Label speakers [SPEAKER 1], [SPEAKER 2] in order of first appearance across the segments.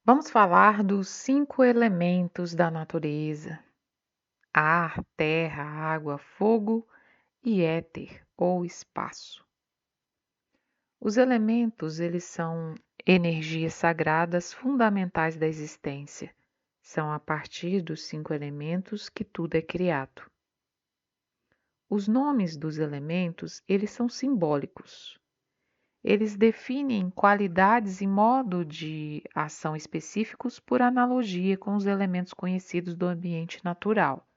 [SPEAKER 1] Vamos falar dos 5 elementos da natureza: ar, terra, água, fogo e éter ou espaço. Os elementos, eles são energias sagradas fundamentais da existência. São a partir dos 5 elementos que tudo é criado. Os nomes dos elementos, eles são simbólicos. Eles definem qualidades e modo de ação específicos por analogia com os elementos conhecidos do ambiente natural.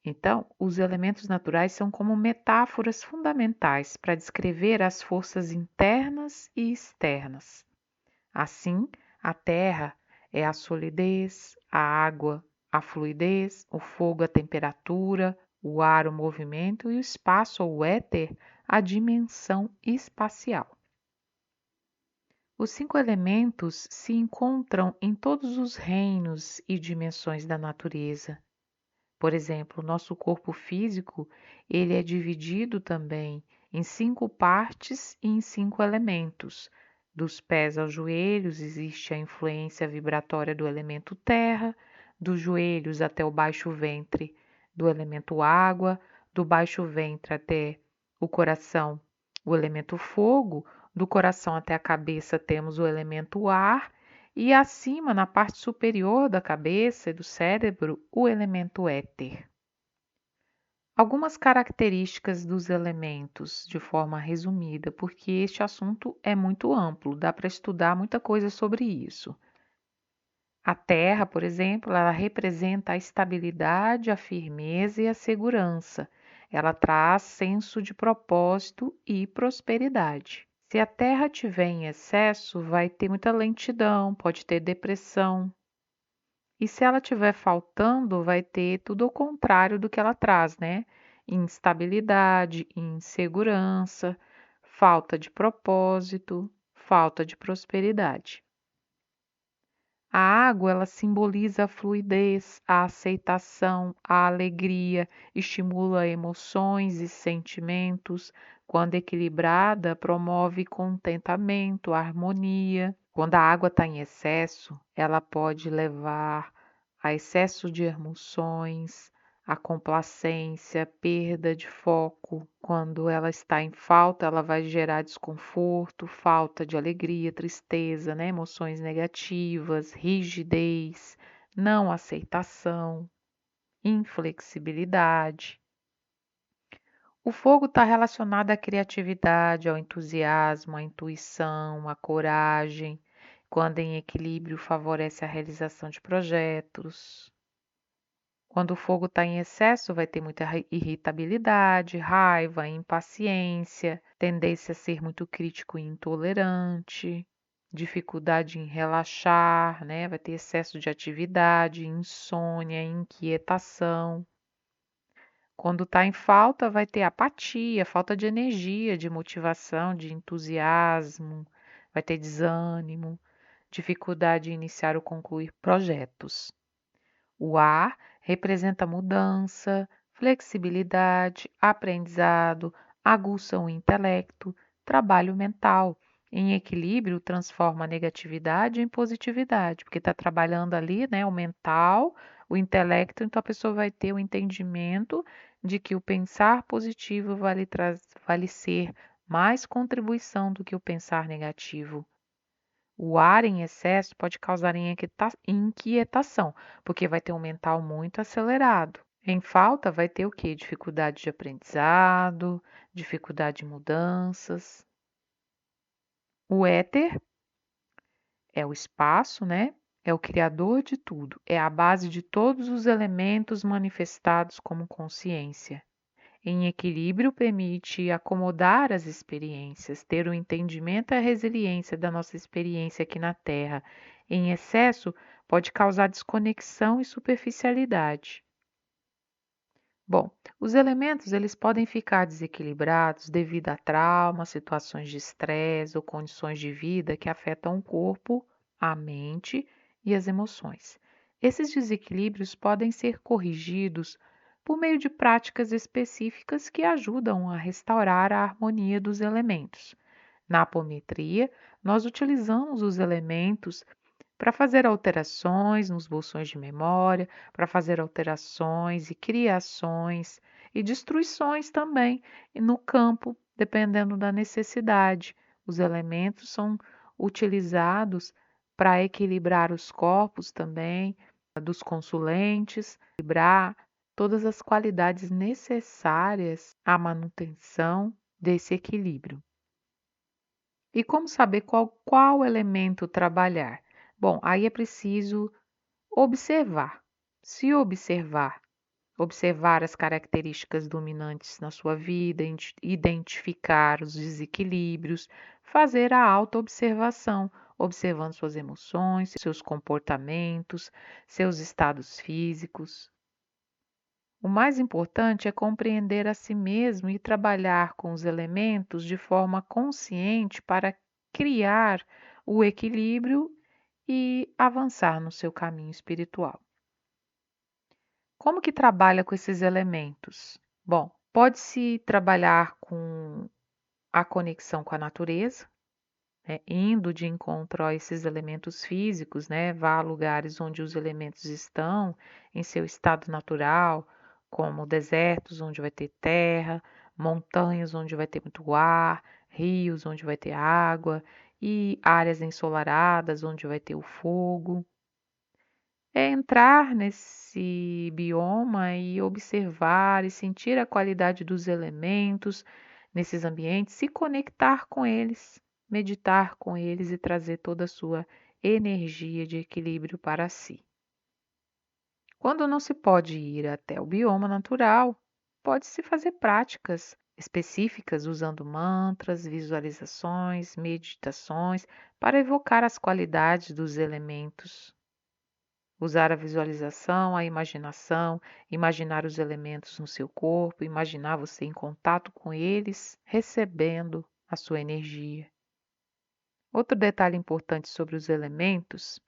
[SPEAKER 1] Então, os elementos naturais são como metáforas fundamentais para descrever as forças internas e externas. Assim, a terra é a solidez, a água, a fluidez, o fogo, a temperatura, o ar, o movimento e o espaço ou éter, a dimensão espacial. Os 5 elementos se encontram em todos os reinos e dimensões da natureza. Por exemplo, o nosso corpo físico, ele é dividido também em 5 partes e em 5 elementos. Dos pés aos joelhos existe a influência vibratória do elemento terra, dos joelhos até o baixo ventre do elemento água, do baixo ventre até o coração, o elemento fogo, do coração até a cabeça temos o elemento ar e acima, na parte superior da cabeça e do cérebro, o elemento éter. Algumas características dos elementos, de forma resumida, porque este assunto é muito amplo, dá para estudar muita coisa sobre isso. A Terra, por exemplo, ela representa a estabilidade, a firmeza e a segurança. Ela traz senso de propósito e prosperidade. Se a Terra tiver em excesso, vai ter muita lentidão, pode ter depressão. E se ela tiver faltando, vai ter tudo ao contrário do que ela traz, né? Instabilidade, insegurança, falta de propósito, falta de prosperidade. A água, ela simboliza a fluidez, a aceitação, a alegria, estimula emoções e sentimentos. Quando equilibrada, promove contentamento, harmonia. Quando a água está em excesso, ela pode levar a excesso de emoções, a complacência, perda de foco. Quando ela está em falta, ela vai gerar desconforto, falta de alegria, tristeza, né? Emoções negativas, rigidez, não aceitação, inflexibilidade. O fogo está relacionado à criatividade, ao entusiasmo, à intuição, à coragem. Quando em equilíbrio, favorece a realização de projetos. Quando o fogo está em excesso, vai ter muita irritabilidade, raiva, impaciência, tendência a ser muito crítico e intolerante, dificuldade em relaxar, né? Vai ter excesso de atividade, insônia, inquietação. Quando está em falta, vai ter apatia, falta de energia, de motivação, de entusiasmo, vai ter desânimo, dificuldade em iniciar ou concluir projetos. O ar representa mudança, flexibilidade, aprendizado, aguça o intelecto, trabalho mental. Em equilíbrio, transforma a negatividade em positividade, porque está trabalhando ali, né, o mental, o intelecto, então a pessoa vai ter o entendimento de que o pensar positivo vale ser mais contribuição do que o pensar negativo. O ar em excesso pode causar inquietação, porque vai ter um mental muito acelerado. Em falta, vai ter o quê? Dificuldade de aprendizado, dificuldade de mudanças. O éter é o espaço, né? É o criador de tudo, é a base de todos os elementos manifestados como consciência. Em equilíbrio, permite acomodar as experiências, ter o entendimento e a resiliência da nossa experiência aqui na Terra. Em excesso, pode causar desconexão e superficialidade. Bom, os elementos eles podem ficar desequilibrados devido a traumas, situações de estresse ou condições de vida que afetam o corpo, a mente e as emoções. Esses desequilíbrios podem ser corrigidos por meio de práticas específicas que ajudam a restaurar a harmonia dos elementos. Na apometria, nós utilizamos os elementos para fazer alterações nos bolsões de memória, para fazer alterações e criações e destruições também no campo, dependendo da necessidade. Os elementos são utilizados para equilibrar os corpos também dos consulentes, equilibrar todas as qualidades necessárias à manutenção desse equilíbrio. E como saber qual elemento trabalhar? Bom, aí é preciso observar. Se observar as características dominantes na sua vida, identificar os desequilíbrios, fazer a autoobservação, observando suas emoções, seus comportamentos, seus estados físicos. O mais importante é compreender a si mesmo e trabalhar com os elementos de forma consciente para criar o equilíbrio e avançar no seu caminho espiritual. Como que trabalha com esses elementos? Bom, pode-se trabalhar com a conexão com a natureza, né, indo de encontro a esses elementos físicos, né, vá a lugares onde os elementos estão em seu estado natural, como desertos onde vai ter terra, montanhas onde vai ter muito ar, rios onde vai ter água e áreas ensolaradas onde vai ter o fogo. É entrar nesse bioma e observar e sentir a qualidade dos elementos nesses ambientes, se conectar com eles, meditar com eles e trazer toda a sua energia de equilíbrio para si. Quando não se pode ir até o bioma natural, pode-se fazer práticas específicas usando mantras, visualizações, meditações para evocar as qualidades dos elementos. Usar a visualização, a imaginação, imaginar os elementos no seu corpo, imaginar você em contato com eles, recebendo a sua energia. Outro detalhe importante sobre os elementos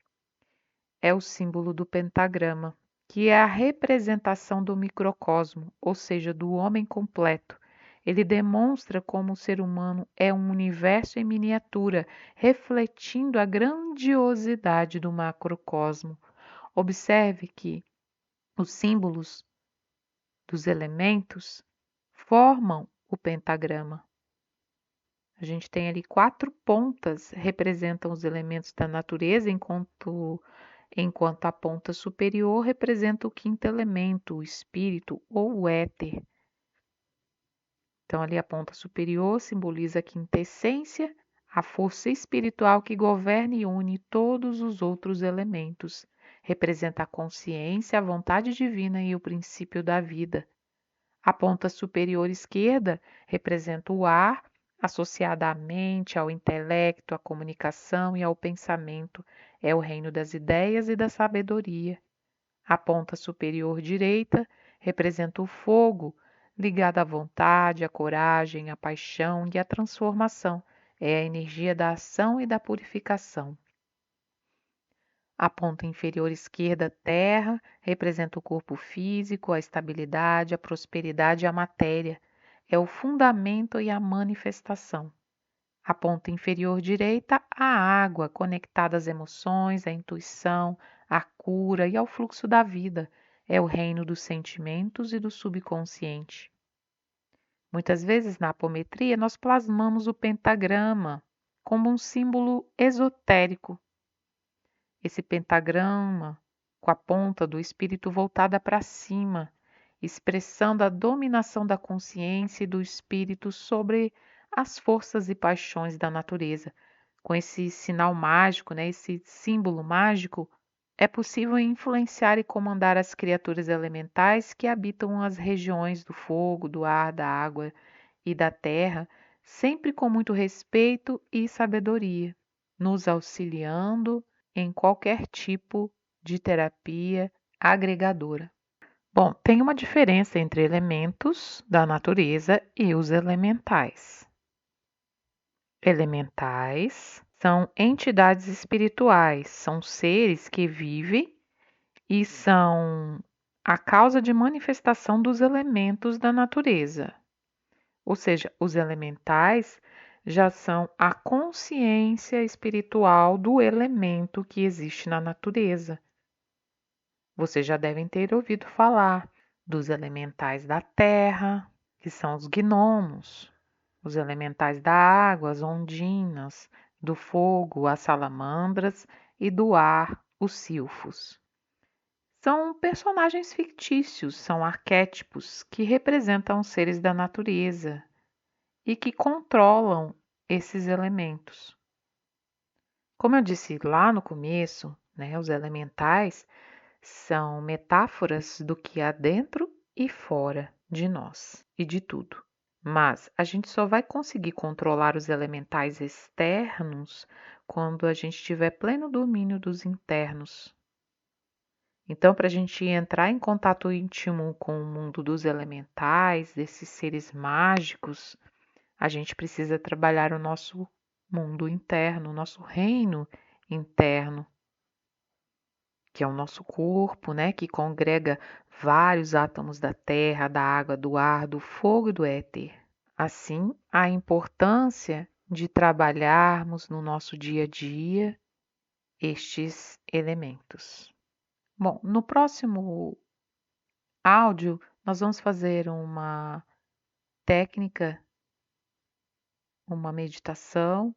[SPEAKER 1] é o símbolo do pentagrama, que é a representação do microcosmo, ou seja, do homem completo. Ele demonstra como o ser humano é um universo em miniatura, refletindo a grandiosidade do macrocosmo. Observe que os símbolos dos elementos formam o pentagrama. A gente tem ali 4 pontas, representam os elementos da natureza, enquanto a ponta superior representa o quinto elemento, o espírito ou o éter. Então, ali a ponta superior simboliza a quinta essência, a força espiritual que governa e une todos os outros elementos. Representa a consciência, a vontade divina e o princípio da vida. A ponta superior esquerda representa o ar, associada à mente, ao intelecto, à comunicação e ao pensamento. É o reino das ideias e da sabedoria. A ponta superior direita representa o fogo, ligado à vontade, à coragem, à paixão e à transformação. É a energia da ação e da purificação. A ponta inferior esquerda, terra, representa o corpo físico, a estabilidade, a prosperidade e a matéria. É o fundamento e a manifestação. A ponta inferior direita, a água, conectada às emoções, à intuição, à cura e ao fluxo da vida. É o reino dos sentimentos e do subconsciente. Muitas vezes na apometria nós plasmamos o pentagrama como um símbolo esotérico. Esse pentagrama com a ponta do espírito voltada para cima, expressando a dominação da consciência e do espírito sobre as forças e paixões da natureza. Com esse sinal mágico, né, esse símbolo mágico, é possível influenciar e comandar as criaturas elementais que habitam as regiões do fogo, do ar, da água e da terra, sempre com muito respeito e sabedoria, nos auxiliando em qualquer tipo de terapia agregadora. Bom, tem uma diferença entre elementos da natureza e os elementais. Elementais são entidades espirituais, são seres que vivem e são a causa de manifestação dos elementos da natureza. Ou seja, os elementais já são a consciência espiritual do elemento que existe na natureza. Vocês já devem ter ouvido falar dos elementais da terra, que são os gnomos, os elementais da água, as ondinas, do fogo, as salamandras e do ar, os silfos. São personagens fictícios, são arquétipos que representam os seres da natureza e que controlam esses elementos. Como eu disse lá no começo, né, os elementais são metáforas do que há dentro e fora de nós e de tudo. Mas a gente só vai conseguir controlar os elementais externos quando a gente tiver pleno domínio dos internos. Então, para a gente entrar em contato íntimo com o mundo dos elementais, desses seres mágicos, a gente precisa trabalhar o nosso mundo interno, o nosso reino interno, que é o nosso corpo, né, que congrega vários átomos da terra, da água, do ar, do fogo e do éter. Assim, a importância de trabalharmos no nosso dia a dia estes elementos. Bom, no próximo áudio, nós vamos fazer uma técnica, uma meditação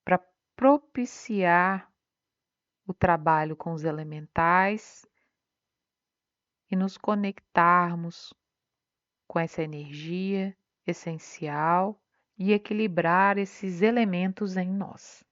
[SPEAKER 1] para propiciar o trabalho com os elementais e nos conectarmos com essa energia essencial e equilibrar esses elementos em nós.